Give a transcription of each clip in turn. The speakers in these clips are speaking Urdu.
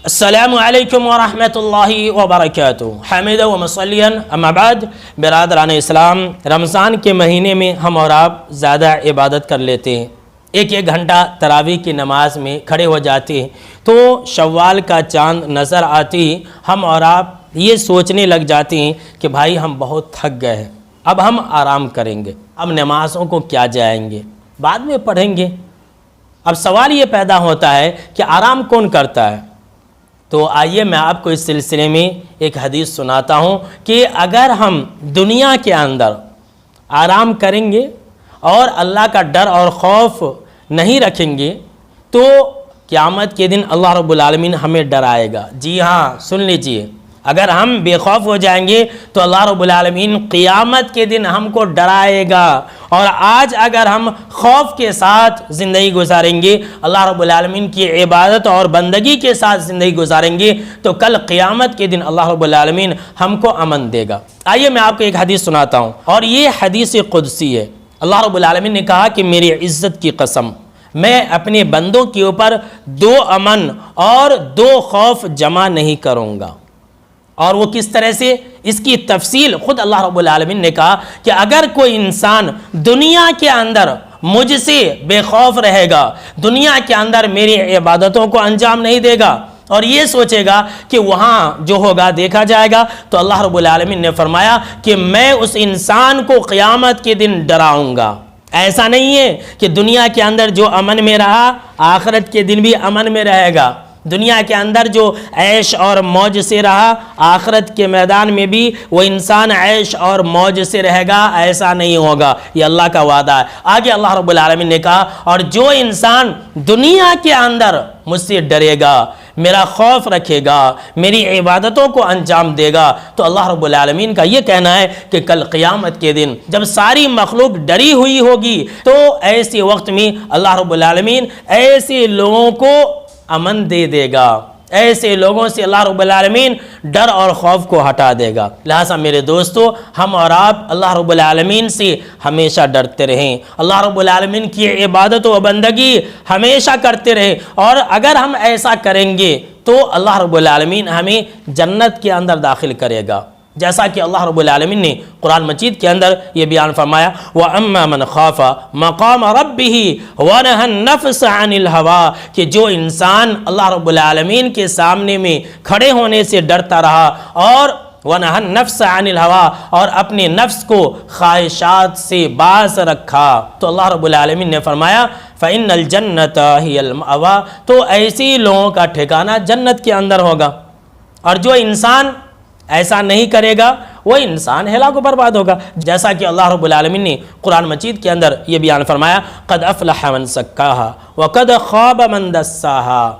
السلام علیکم ورحمۃ اللہ وبرکاتہ حامدہ و مصلیاً اما بعد برادران اسلام، رمضان کے مہینے میں ہم اور آپ زیادہ عبادت کر لیتے ہیں، ایک گھنٹہ تراویح کی نماز میں کھڑے ہو جاتے ہیں تو شوال کا چاند نظر آتی ہم اور آپ یہ سوچنے لگ جاتے ہیں کہ بھائی ہم بہت تھک گئے ہیں، اب ہم آرام کریں گے، اب نمازوں کو کیا جائیں گے، بعد میں پڑھیں گے۔ اب سوال یہ پیدا ہوتا ہے کہ آرام کون کرتا ہے؟ تو آئیے میں آپ کو اس سلسلے میں ایک حدیث سناتا ہوں کہ اگر ہم دنیا کے اندر آرام کریں گے اور اللہ کا ڈر اور خوف نہیں رکھیں گے تو قیامت کے دن اللہ رب العالمین ہمیں ڈرائے گا۔ جی ہاں، سن لیجئے، اگر ہم بے خوف ہو جائیں گے تو اللہ رب العالمین قیامت کے دن ہم کو ڈرائے گا، اور آج اگر ہم خوف کے ساتھ زندگی گزاریں گے، اللہ رب العالمین کی عبادت اور بندگی کے ساتھ زندگی گزاریں گے تو کل قیامت کے دن اللہ رب العالمین ہم کو امن دے گا۔ آئیے میں آپ کو ایک حدیث سناتا ہوں، اور یہ حدیث قدسی ہے۔ اللہ رب العالمین نے کہا کہ میری عزت کی قسم، میں اپنے بندوں کے اوپر 2 امن اور 2 خوف جمع نہیں کروں گا۔ اور وہ کس طرح سے؟ اس کی تفصیل خود اللہ رب العالمین نے کہا کہ اگر کوئی انسان دنیا کے اندر مجھ سے بے خوف رہے گا، دنیا کے اندر میری عبادتوں کو انجام نہیں دے گا اور یہ سوچے گا کہ وہاں جو ہوگا دیکھا جائے گا، تو اللہ رب العالمین نے فرمایا کہ میں اس انسان کو قیامت کے دن ڈراؤں گا۔ ایسا نہیں ہے کہ دنیا کے اندر جو امن میں رہا آخرت کے دن بھی امن میں رہے گا، دنیا کے اندر جو عیش اور موج سے رہا آخرت کے میدان میں بھی وہ انسان عیش اور موج سے رہے گا، ایسا نہیں ہوگا، یہ اللہ کا وعدہ ہے۔ آگے اللہ رب العالمین نے کہا، اور جو انسان دنیا کے اندر مجھ سے ڈرے گا، میرا خوف رکھے گا، میری عبادتوں کو انجام دے گا، تو اللہ رب العالمین کا یہ کہنا ہے کہ کل قیامت کے دن جب ساری مخلوق ڈری ہوئی ہوگی تو ایسے وقت میں اللہ رب العالمین ایسے لوگوں کو امن دے دے گا، ایسے لوگوں سے اللہ رب العالمین ڈر اور خوف کو ہٹا دے گا۔ لہٰذا میرے دوستو، ہم اور آپ اللہ رب العالمین سے ہمیشہ ڈرتے رہیں، اللہ رب العالمین کی عبادت و بندگی ہمیشہ کرتے رہیں، اور اگر ہم ایسا کریں گے تو اللہ رب العالمین ہمیں جنت کے اندر داخل کرے گا، جیسا کہ اللہ رب العالمین نے قرآن مجید کے اندر یہ بیان فرمایا، وَأَمَّا مَنْ خَافَ مَقَامَ رَبِّهِ وَنَهَى النَّفْسَ عَنِ الْهَوَىٰ، کہ جو انسان اللہ رب العالمین کے سامنے میں کھڑے ہونے سے ڈرتا رہا، اور وَنَهَى النَّفْسَ عَنِ الْهَوَىٰ، اور اپنے نفس کو خواہشات سے باز رکھا، تو اللہ رب العالمین نے فرمایا فَإِنَّ الْجَنَّةَ هِيَ الْمَأْوَىٰ، تو ایسی لوگوں کا ٹھکانہ جنت کے اندر ہوگا۔ اور جو انسان ایسا نہیں کرے گا وہ انسان ہلاک و برباد ہوگا، جیسا کہ اللہ رب العالمین نے قرآن مجید کے اندر یہ بیان فرمایا، قد افلح من زکاها وقد خاب من دساها،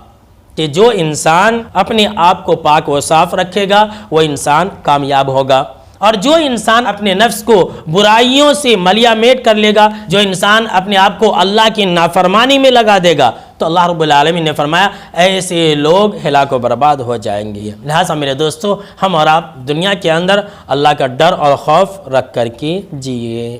کہ جو انسان اپنے آپ کو پاک و صاف رکھے گا وہ انسان کامیاب ہوگا، اور جو انسان اپنے نفس کو برائیوں سے ملیا میٹ کر لے گا، جو انسان اپنے آپ کو اللہ کی نافرمانی میں لگا دے گا، تو اللہ رب العالمین نے فرمایا ایسے لوگ ہلاک و برباد ہو جائیں گے۔ لہٰذا میرے دوستو، ہم اور آپ دنیا کے اندر اللہ کا ڈر اور خوف رکھ کر کے جیے۔